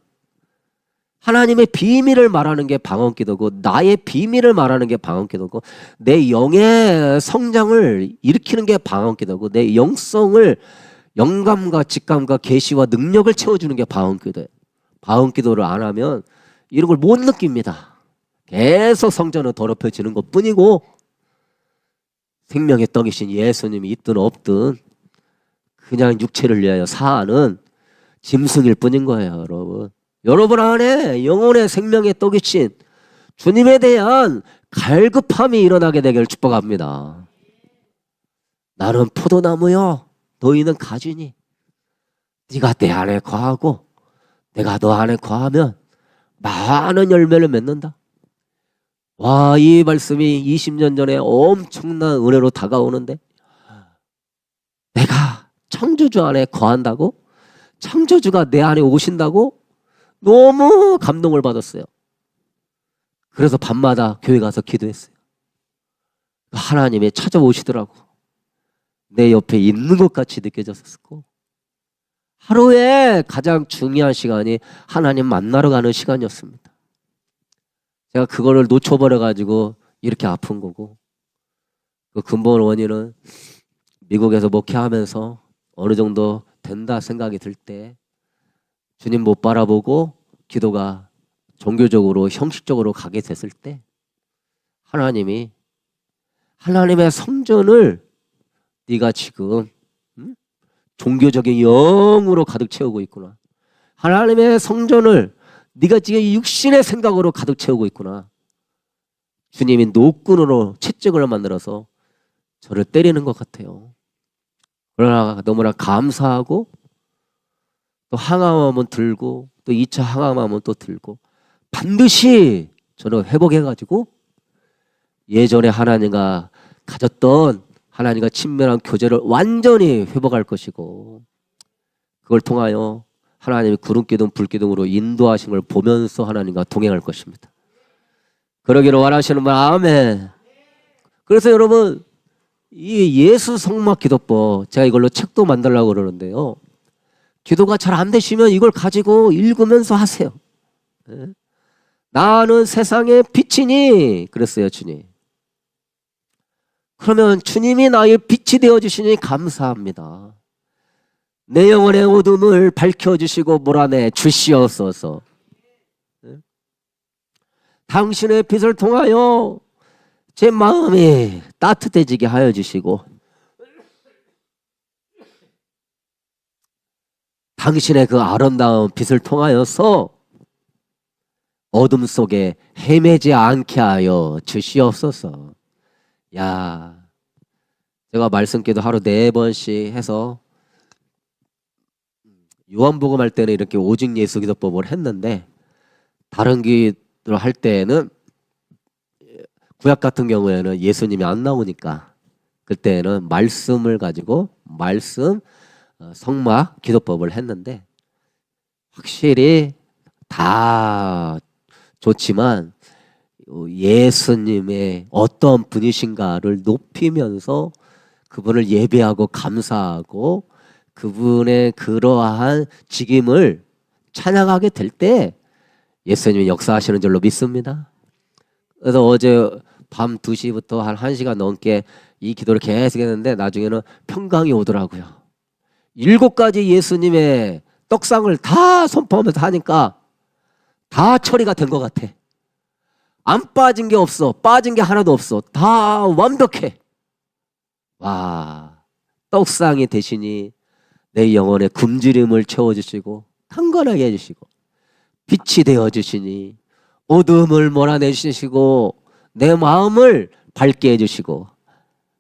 [SPEAKER 1] 하나님의 비밀을 말하는 게 방언 기도고, 나의 비밀을 말하는 게 방언 기도고, 내 영의 성장을 일으키는 게 방언 기도고, 내 영성을 영감과 직감과 계시와 능력을 채워주는 게 방언 기도예요. 방언 기도를 안 하면 이런 걸 못 느낍니다. 계속 성전은 더럽혀지는 것 뿐이고, 생명의 떡이신 예수님이 있든 없든 그냥 육체를 위하여 사는 짐승일 뿐인 거예요, 여러분. 여러분 안에 영혼의 생명의 떡이신 주님에 대한 갈급함이 일어나게 되기를 축복합니다. 나는 포도나무요, 너희는 가지니. 네가 내 안에 거하고 내가 너 안에 거하면 많은 열매를 맺는다. 와, 이 말씀이 20년 전에 엄청난 은혜로 다가오는데, 내가 창조주 안에 거한다고? 창조주가 내 안에 오신다고? 너무 감동을 받았어요. 그래서 밤마다 교회 가서 기도했어요. 하나님이 찾아오시더라고. 내 옆에 있는 것 같이 느껴졌었고, 하루에 가장 중요한 시간이 하나님 만나러 가는 시간이었습니다. 제가 그거를 놓쳐버려가지고 이렇게 아픈 거고, 그 근본 원인은 미국에서 목회하면서 어느 정도 된다 생각이 들 때 주님 못 바라보고 기도가 종교적으로 형식적으로 가게 됐을 때, 하나님이 하나님의 성전을 네가 지금 종교적인 영으로 가득 채우고 있구나. 하나님의 성전을 네가 지금 육신의 생각으로 가득 채우고 있구나. 주님이 노끈으로 채찍을 만들어서 저를 때리는 것 같아요. 그러나 너무나 감사하고, 또 항암하면 들고, 또 2차 항암하면 또 들고, 반드시 저는 회복해가지고 예전에 하나님과 가졌던 하나님과 친밀한 교제를 완전히 회복할 것이고, 그걸 통하여 하나님이 구름기둥 불기둥으로 인도하신 걸 보면서 하나님과 동행할 것입니다. 그러기를 원하시는 분 아멘. 그래서 여러분, 이 예수 성막 기도법, 제가 이걸로 책도 만들려고 그러는데요, 기도가 잘 안 되시면 이걸 가지고 읽으면서 하세요. 나는 세상의 빛이니 그랬어요, 주님. 그러면 주님이 나의 빛이 되어주시니 감사합니다. 내 영혼의 어둠을 밝혀주시고 몰아내 주시옵소서. 당신의 빛을 통하여 제 마음이 따뜻해지게 하여 주시고, 당신의 그 아름다운 빛을 통하여서 어둠 속에 헤매지 않게 하여 주시옵소서. 야, 제가 말씀기도 하루 4번씩 해서 요한복음 할 때는 이렇게 오직 예수 기도법을 했는데, 다른 기도를 할 때는 구약 같은 경우에는 예수님이 안 나오니까 그때는 말씀을 가지고 말씀 성막 기도법을 했는데, 확실히 다 좋지만 예수님의 어떤 분이신가를 높이면서 그분을 예배하고 감사하고 그분의 그러한 직임을 찬양하게 될 때 예수님이 역사하시는 줄로 믿습니다. 그래서 어제 밤 2시부터 한 1시간 넘게 이 기도를 계속 했는데, 나중에는 평강이 오더라고요. 7가지 예수님의 떡상을 다 선포하면서 하니까 다 처리가 된 것 같아. 안 빠진 게 없어. 빠진 게 하나도 없어. 다 완벽해. 와, 떡상이 되시니 내 영혼의 굶주림을 채워주시고 강건하게 해주시고 빛이 되어주시니 어둠을 몰아내주시고 내 마음을 밝게 해주시고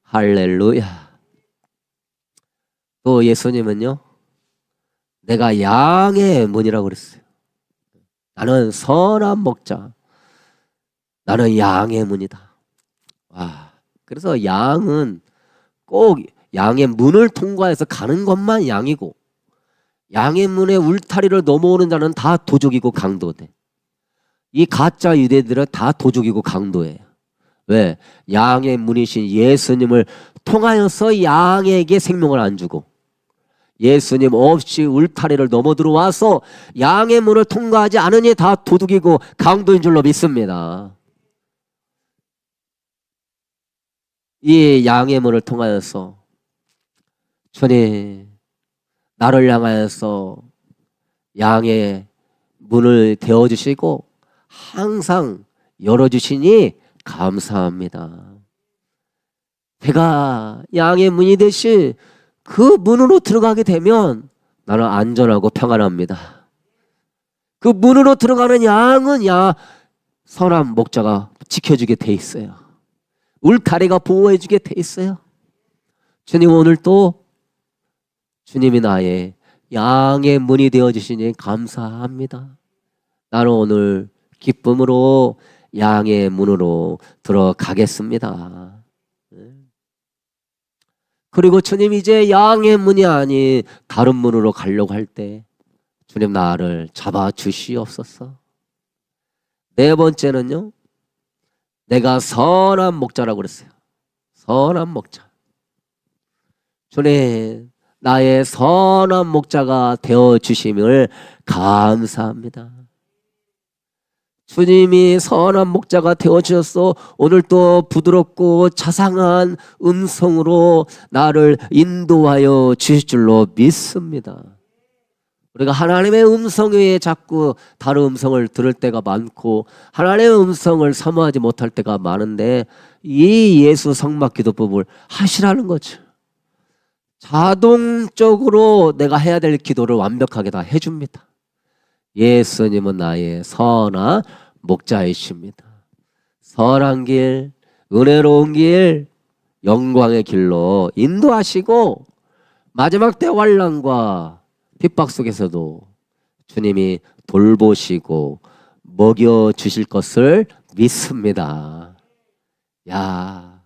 [SPEAKER 1] 할렐루야. 또 예수님은요, 내가 양의 문이라고 그랬어요. 나는 선한 목자, 나는 양의 문이다. 와, 그래서 양은 꼭 양의 문을 통과해서 가는 것만 양이고, 양의 문의 울타리를 넘어오는 자는 다 도적이고 강도돼. 이 가짜 유대들은 다 도적이고 강도예요. 왜? 양의 문이신 예수님을 통하여서 양에게 생명을 안 주고, 예수님 없이 울타리를 넘어 들어와서 양의 문을 통과하지 않으니 다 도둑이고 강도인 줄로 믿습니다. 이 양의 문을 통하여서 주님 나를 향하여서 양의 문을 대어주시고 항상 열어주시니 감사합니다. 제가 양의 문이 되신 그 문으로 들어가게 되면 나는 안전하고 평안합니다. 그 문으로 들어가는 양은 선한 목자가 지켜주게 돼 있어요. 울타리가 보호해주게 돼 있어요. 주님, 오늘 또 주님이 나의 양의 문이 되어주시니 감사합니다. 나는 오늘 기쁨으로 양의 문으로 들어가겠습니다. 그리고 주님, 이제 양의 문이 아닌 다른 문으로 가려고 할 때 주님 나를 잡아 주시옵소서. 네 번째는요, 내가 선한 목자라고 그랬어요. 선한 목자. 주님, 나의 선한 목자가 되어주심을 감사합니다. 주님이 선한 목자가 되어주셔서 오늘 또 부드럽고 자상한 음성으로 나를 인도하여 주실 줄로 믿습니다. 우리가 하나님의 음성 외에 자꾸 다른 음성을 들을 때가 많고 하나님의 음성을 사모하지 못할 때가 많은데, 이 예수 성막 기도법을 하시라는 거죠. 자동적으로 내가 해야 될 기도를 완벽하게 다 해줍니다. 예수님은 나의 선한 목자이십니다. 선한 길, 은혜로운 길, 영광의 길로 인도하시고 마지막 때 환난과 핍박 속에서도 주님이 돌보시고 먹여주실 것을 믿습니다. 야,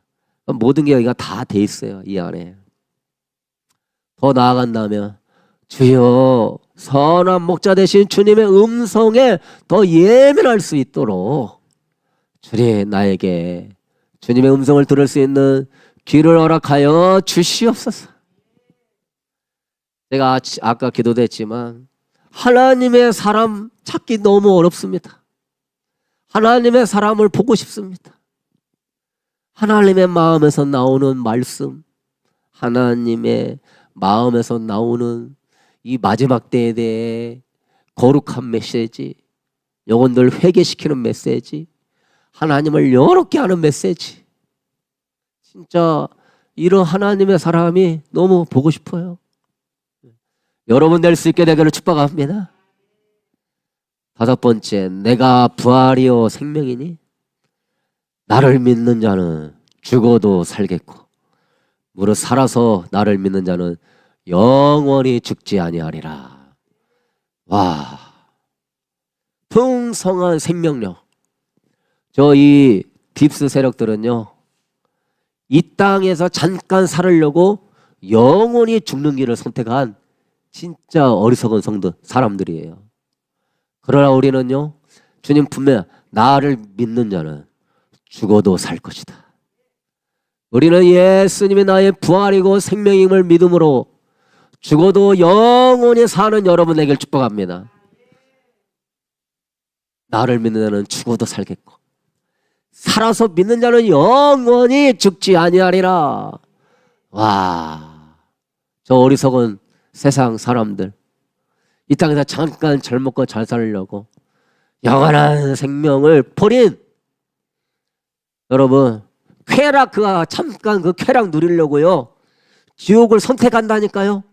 [SPEAKER 1] 모든 게 여기가 다 돼 있어요. 이 안에. 더 나아간다면 주여, 선한 목자 되신 주님의 음성에 더 예민할 수 있도록 주님 나에게 주님의 음성을 들을 수 있는 귀를 허락하여 주시옵소서. 제가 아까 기도도 했지만 하나님의 사람 찾기 너무 어렵습니다. 하나님의 사람을 보고 싶습니다. 하나님의 마음에서 나오는 말씀, 하나님의 마음에서 나오는 이 마지막 때에 대해 거룩한 메시지, 영혼들 회개시키는 메시지, 하나님을 영원롭게 하는 메시지, 진짜 이런 하나님의 사람이 너무 보고 싶어요. 여러분 될 수 있게 되기를 축복합니다. 다섯 번째, 내가 부활이요 생명이니 나를 믿는 자는 죽어도 살겠고 무릇 살아서 나를 믿는 자는 영원히 죽지 아니하리라. 와, 풍성한 생명력. 저 이 딥스 세력들은요, 이 땅에서 잠깐 살으려고 영원히 죽는 길을 선택한 진짜 어리석은 사람들이에요. 그러나 우리는요, 주님 분명 나를 믿는 자는 죽어도 살 것이다. 우리는 예수님이 나의 부활이고 생명임을 믿음으로 죽어도 영원히 사는 여러분 되길 축복합니다. 나를 믿는 자는 죽어도 살겠고 살아서 믿는 자는 영원히 죽지 아니하리라. 와, 저 어리석은 세상 사람들, 이 땅에서 잠깐 잘 먹고 잘 살려고 영원한 생명을 버린 여러분, 잠깐 그 쾌락 누리려고요 지옥을 선택한다니까요.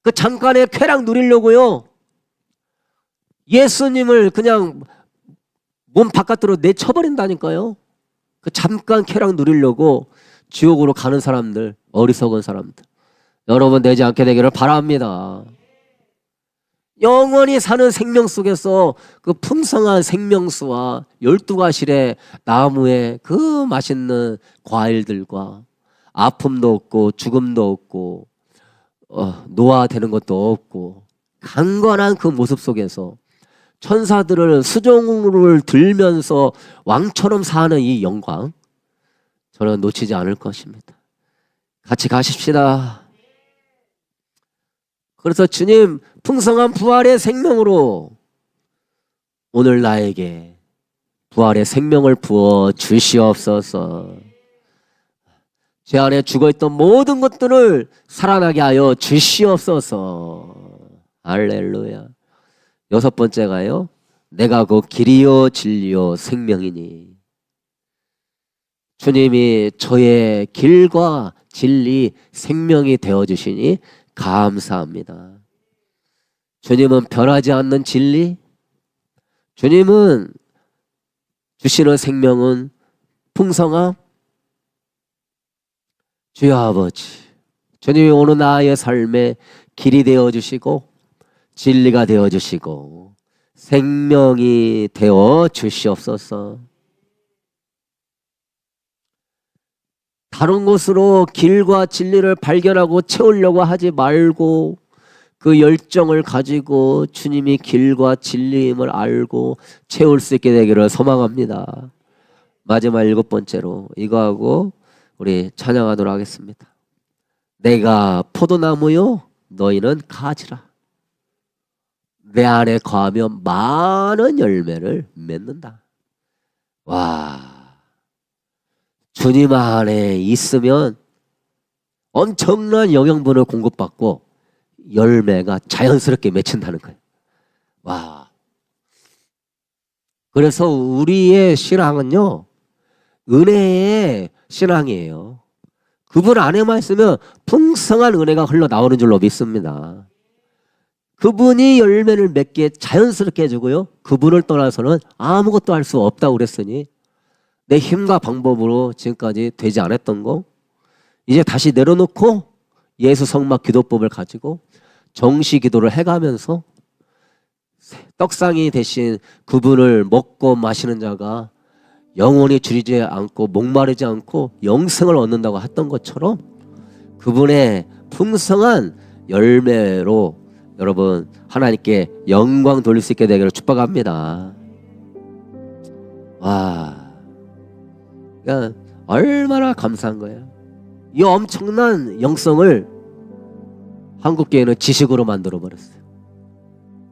[SPEAKER 1] 그 잠깐의 쾌락 누리려고요, 예수님을 그냥 몸 바깥으로 내쳐버린다니까요. 그 잠깐 쾌락 누리려고 지옥으로 가는 사람들, 어리석은 사람들, 여러분 되지 않게 되기를 바랍니다. 영원히 사는 생명 속에서 그 풍성한 생명수와 12가실의 나무의 그 맛있는 과일들과 아픔도 없고 죽음도 없고 노화되는 것도 없고 강건한 그 모습 속에서 천사들을 수종을 들면서 왕처럼 사는 이 영광, 저는 놓치지 않을 것입니다. 같이 가십시다. 그래서 주님, 풍성한 부활의 생명으로 오늘 나에게 부활의 생명을 부어 주시옵소서. 제 안에 죽어있던 모든 것들을 살아나게 하여 주시옵소서. 할렐루야. 6번째가요, 내가 곧 길이요 진리요 생명이니. 주님이 저의 길과 진리, 생명이 되어주시니 감사합니다. 주님은 변하지 않는 진리, 주님은 주시는 생명은 풍성함. 주여 아버지, 주님이 오늘 나의 삶에 길이 되어주시고 진리가 되어주시고 생명이 되어 주시옵소서. 다른 곳으로 길과 진리를 발견하고 채우려고 하지 말고 그 열정을 가지고 주님이 길과 진리임을 알고 채울 수 있게 되기를 소망합니다. 마지막 7번째로 이거하고 우리 찬양하도록 하겠습니다. 내가 포도나무요 너희는 가지라. 내 안에 거하면 많은 열매를 맺는다. 와, 주님 안에 있으면 엄청난 영양분을 공급받고 열매가 자연스럽게 맺힌다는 거예요. 와, 그래서 우리의 신앙은요, 은혜의 신앙이에요. 그분 안에만 있으면 풍성한 은혜가 흘러나오는 줄로 믿습니다. 그분이 열매를 맺게 자연스럽게 해주고요, 그분을 떠나서는 아무것도 할 수 없다고 그랬으니 내 힘과 방법으로 지금까지 되지 않았던 거 이제 다시 내려놓고 예수 성막 기도법을 가지고 정시 기도를 해가면서 떡상이 대신 그분을 먹고 마시는 자가 영원히 줄이지 않고 목마르지 않고 영생을 얻는다고 했던 것처럼 그분의 풍성한 열매로 여러분 하나님께 영광 돌릴 수 있게 되기를 축복합니다. 와, 그러니까 얼마나 감사한 거예요. 이 엄청난 영성을 한국교회는 지식으로 만들어버렸어요.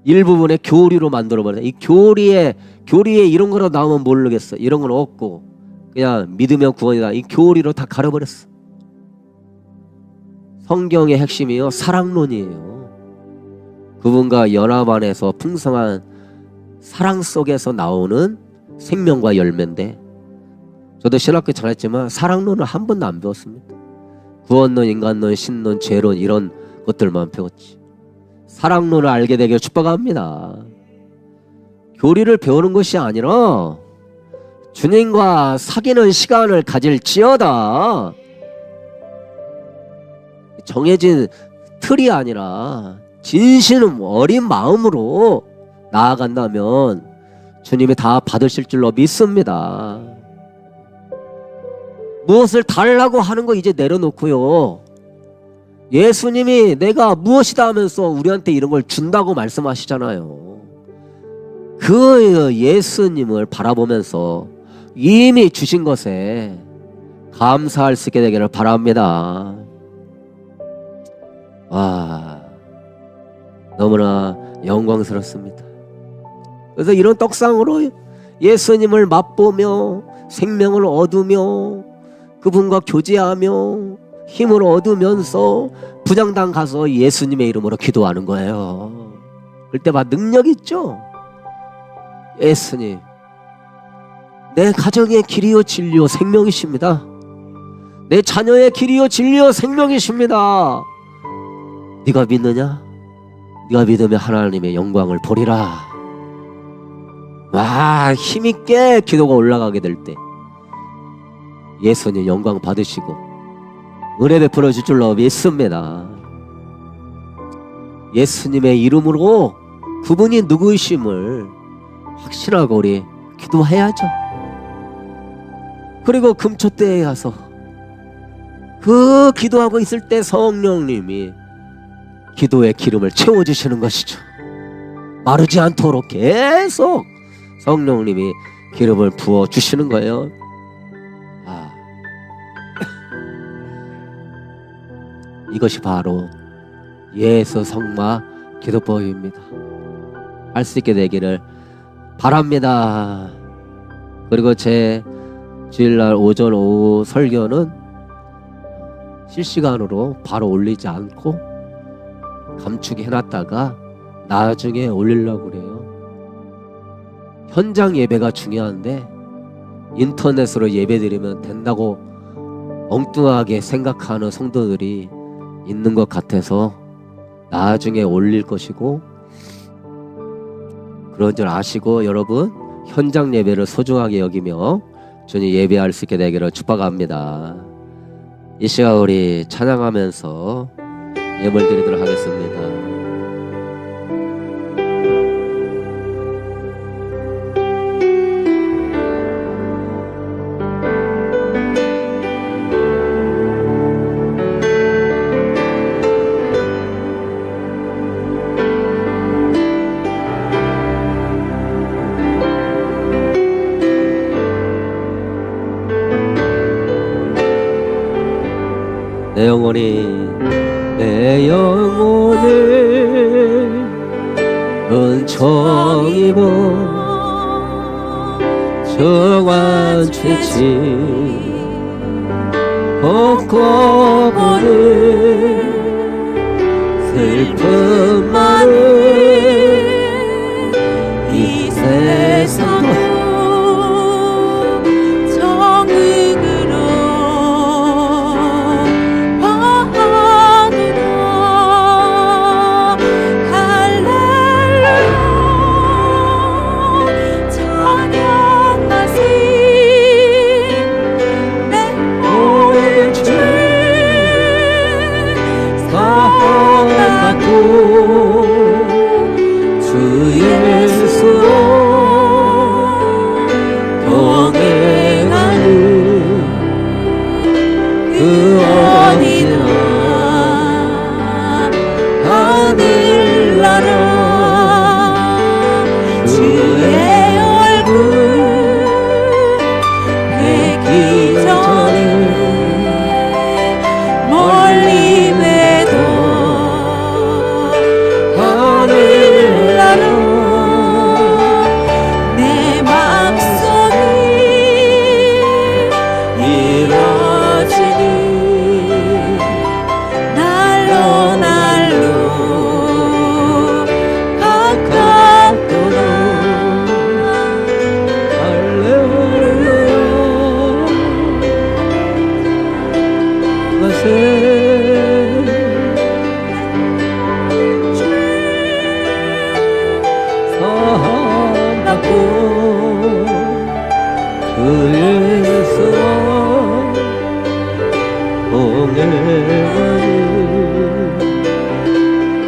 [SPEAKER 1] 일부분의 교리로 만들어버렸어요. 이 교리에 이런 거로 나오면 모르겠어, 이런 건 없고 그냥 믿으면 구원이다, 이 교리로 다 가려버렸어. 성경의 핵심이요 사랑론이에요. 그분과 연합 안에서 풍성한 사랑 속에서 나오는 생명과 열매인데, 저도 신학교 잘했지만 사랑론을 한 번도 안 배웠습니다. 구원론, 인간론, 신론, 죄론 이런 것들만 배웠지. 사랑론을 알게 되길 축복합니다. 교리를 배우는 것이 아니라 주님과 사귀는 시간을 가질지어다. 정해진 틀이 아니라 진심 어린 마음으로 나아간다면 주님이 다 받으실 줄로 믿습니다. 무엇을 달라고 하는 거 이제 내려놓고요, 예수님이 내가 무엇이다 하면서 우리한테 이런 걸 준다고 말씀하시잖아요. 그 예수님을 바라보면서 이미 주신 것에 감사할 수 있게 되기를 바랍니다. 와, 너무나 영광스럽습니다. 그래서 이런 떡상으로 예수님을 맛보며 생명을 얻으며 그분과 교제하며 힘을 얻으면서 부장단 가서 예수님의 이름으로 기도하는 거예요. 그때 막 능력 있죠. 예수님, 내 가정의 길이요 진리요 생명이십니다. 내 자녀의 길이요 진리요 생명이십니다. 네가 믿느냐? 네가 믿으면 하나님의 영광을 보리라. 와, 힘있게 기도가 올라가게 될 때 예수님 영광 받으시고 은혜 베풀어 줄 줄로 믿습니다. 예수님의 이름으로 그분이 누구이심을 확신하고 우리 기도해야죠. 그리고 금초대에 가서 그 기도하고 있을 때 성령님이 기도의 기름을 채워주시는 것이죠. 마르지 않도록 계속 성령님이 기름을 부어주시는 거예요. 이것이 바로 예수 성막 기도법입니다. 할 수 있게 되기를 바랍니다. 그리고 제 주일날 오전 오후 설교는 실시간으로 바로 올리지 않고 감축해 놨다가 나중에 올리려고 그래요. 현장 예배가 중요한데 인터넷으로 예배 드리면 된다고 엉뚱하게 생각하는 성도들이 있는 것 같아서 나중에 올릴 것이고, 그런 줄 아시고 여러분 현장 예배를 소중하게 여기며 주님 예배할 수 있게 되기를 축복합니다. 이 시간 우리 찬양하면서 예물 드리도록 하겠습니다. 내 영혼을 은총 입어 정한 죄지 벗고보는 슬픔 많은 이 세상도 주 예수 동행하는 그 어디나 하늘나라 주의 얼굴 뵙기 전에 멀리 뵈도 내 맘속이 이루어지니 날로 날로 가깝도록 할렐루야 그 예수와 동행하는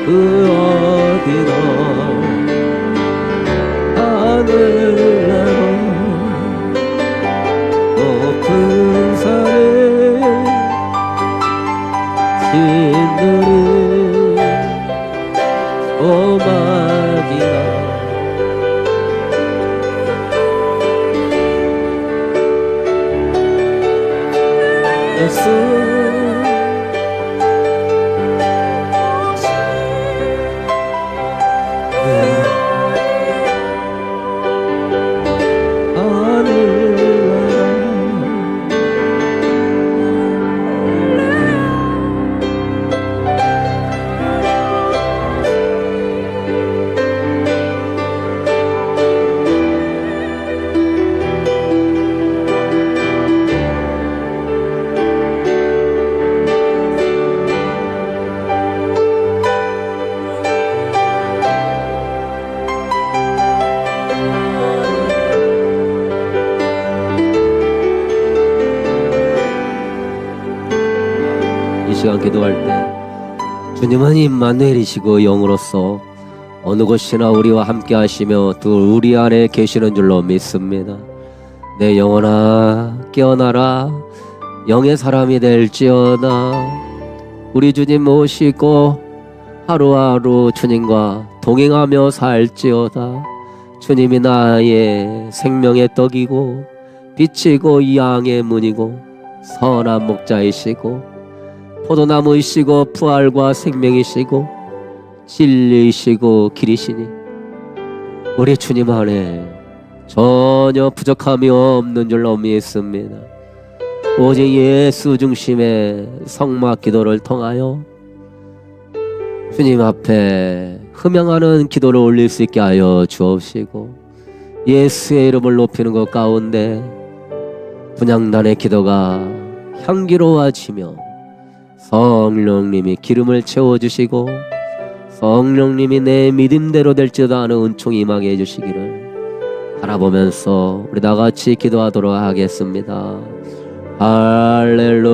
[SPEAKER 1] 그 어디나 하늘나라 높은 산에 신들이 소망이나 예수 시간 기도할 때 주님은 임마누엘이시고 영으로서 어느 곳이나 우리와 함께 하시며 또 우리 안에 계시는 줄로 믿습니다. 내 영혼아 깨어나라, 영의 사람이 될지어다. 우리 주님 모시고 하루하루 주님과 동행하며 살지어다. 주님이 나의 생명의 떡이고 빛이고 양의 문이고 선한 목자이시고 포도나무이시고 부활과 생명이시고 진리이시고 길이시니 우리 주님 안에 전혀 부족함이 없는 줄로 믿습니다. 오직 예수 중심의 성막 기도를 통하여 주님 앞에 흠양하는 기도를 올릴 수 있게 하여 주옵시고, 예수의 이름을 높이는 것 가운데 분향단의 기도가 향기로워지며 성령님이 기름을 채워주시고 성령님이 내 믿음대로 될지어다 하는 은총이 임하게 해주시기를 바라보면서 우리 다같이 기도하도록 하겠습니다. 할렐루야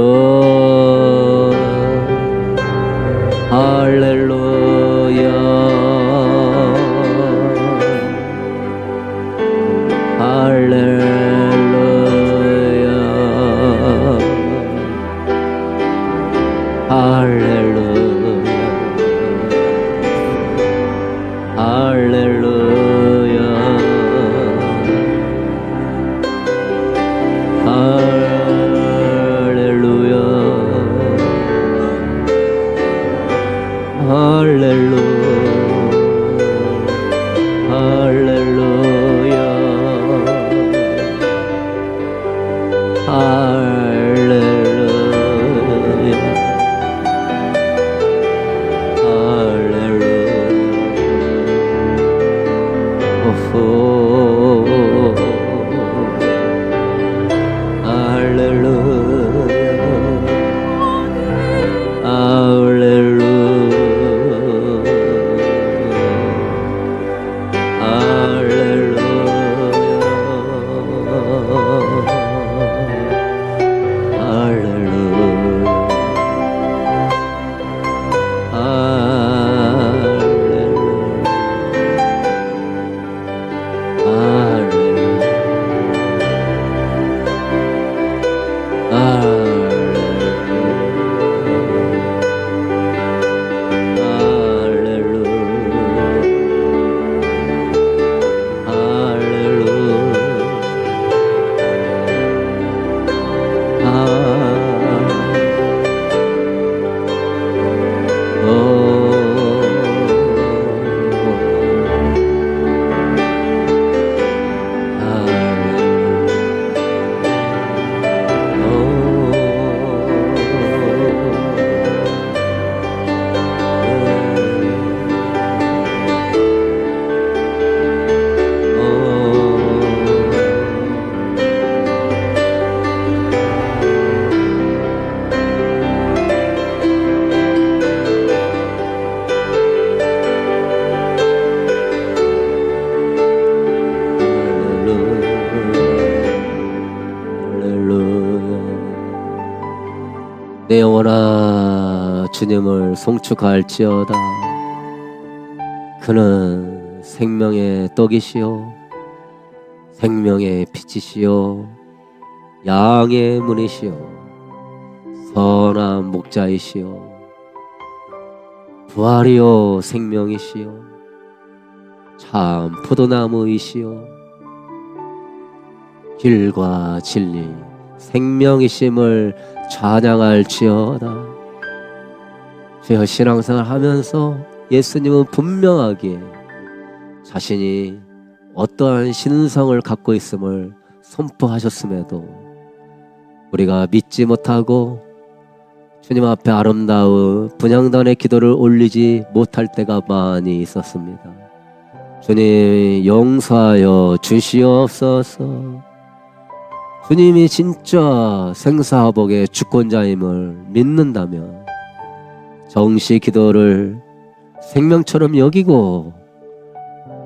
[SPEAKER 1] 할렐루야 할렐루야 할렐루야 할렐루야 내 영혼아 주님을 송축할지어다. 그는 생명의 떡이시요 생명의 빛이시요 양의 문이시요 선한 목자이시요 부활이요 생명이시요 참 포도나무이시요 길과 진리 생명이심을 찬양할지어다. 주여, 신앙생활 하면서 예수님은 분명하게 자신이 어떠한 신성을 갖고 있음을 선포하셨음에도 우리가 믿지 못하고 주님 앞에 아름다운 분향단의 기도를 올리지 못할 때가 많이 있었습니다. 주님 용서하여 주시옵소서. 주님이 진짜 생사화복의 주권자임을 믿는다면 정시 기도를 생명처럼 여기고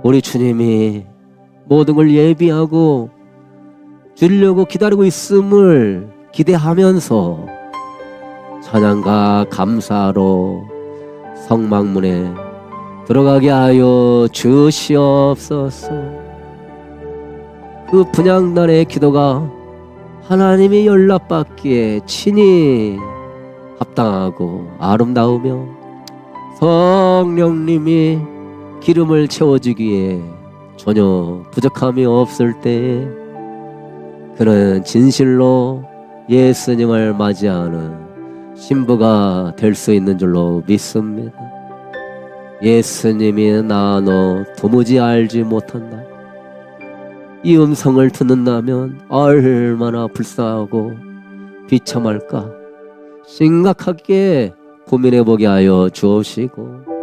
[SPEAKER 1] 우리 주님이 모든 걸 예비하고 주려고 기다리고 있음을 기대하면서 찬양과 감사로 성막문에 들어가게 하여 주시옵소서. 그 분향단의 기도가 하나님이 연락받기에 친히 합당하고 아름다우며 성령님이 기름을 채워주기에 전혀 부족함이 없을 때에 그는 진실로 예수님을 맞이하는 신부가 될 수 있는 줄로 믿습니다. 예수님이 나 너 도무지 알지 못한다. 이 음성을 듣는다면 얼마나 불쌍하고 비참할까 심각하게 고민해보게 하여 주옵시고,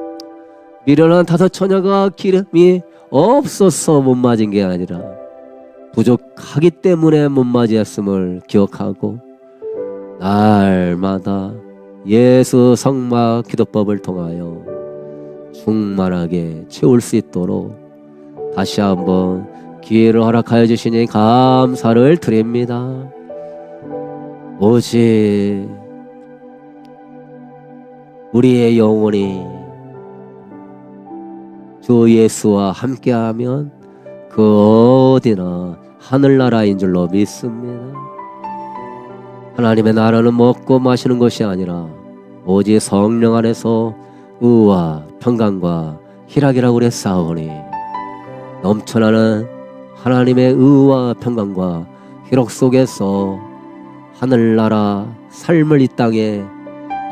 [SPEAKER 1] 미련한 다섯 처녀가 기름이 없어서 못 맞은 게 아니라 부족하기 때문에 못 맞이했음을 기억하고 날마다 예수 성막 기도법을 통하여 충만하게 채울 수 있도록 다시 한번 기회를 허락하여 주시니 감사를 드립니다. 오직 우리의 영혼이 주 예수와 함께하면 그 어디나 하늘나라인 줄로 믿습니다. 하나님의 나라는 먹고 마시는 것이 아니라 오직 성령 안에서 의와 평강과 희락이라고 그랬사오니, 넘쳐나는 하나님의 의와 평강과 희락 속에서 하늘나라 삶을 이 땅에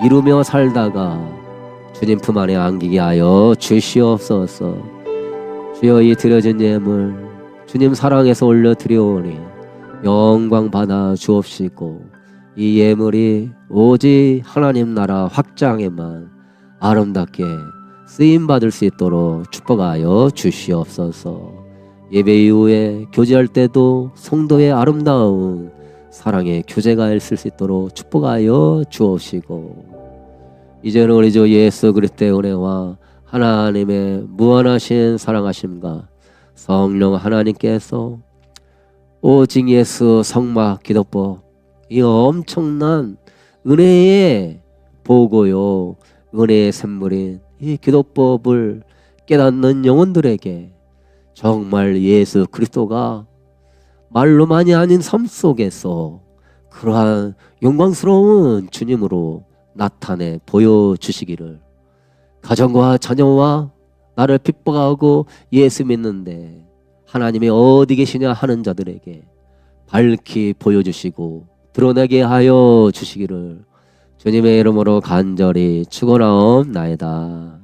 [SPEAKER 1] 이루며 살다가 주님 품 안에 안기게 하여 주시옵소서. 주여, 이 드려진 예물 주님 사랑해서 올려드려오니 영광 받아 주옵시고, 이 예물이 오직 하나님 나라 확장에만 아름답게 쓰임받을 수 있도록 축복하여 주시옵소서. 예배 이후에 교제할 때도 성도의 아름다운 사랑의 교제가 있을 수 있도록 축복하여 주옵시고, 이제는 우리 주 예수 그리스도의 은혜와 하나님의 무한하신 사랑하심과 성령 하나님께서 오직 예수 성막 기도법, 이 엄청난 은혜의 보고요, 은혜의 샘물인 이 기도법을 깨닫는 영혼들에게 정말 예수 그리스도가 말로만이 아닌 삶 속에서 그러한 영광스러운 주님으로 나타내 보여주시기를, 가정과 자녀와 나를 핍박하고 예수 믿는데 하나님이 어디 계시냐 하는 자들에게 밝히 보여주시고 드러내게 하여 주시기를 주님의 이름으로 간절히 축원하옵나이다.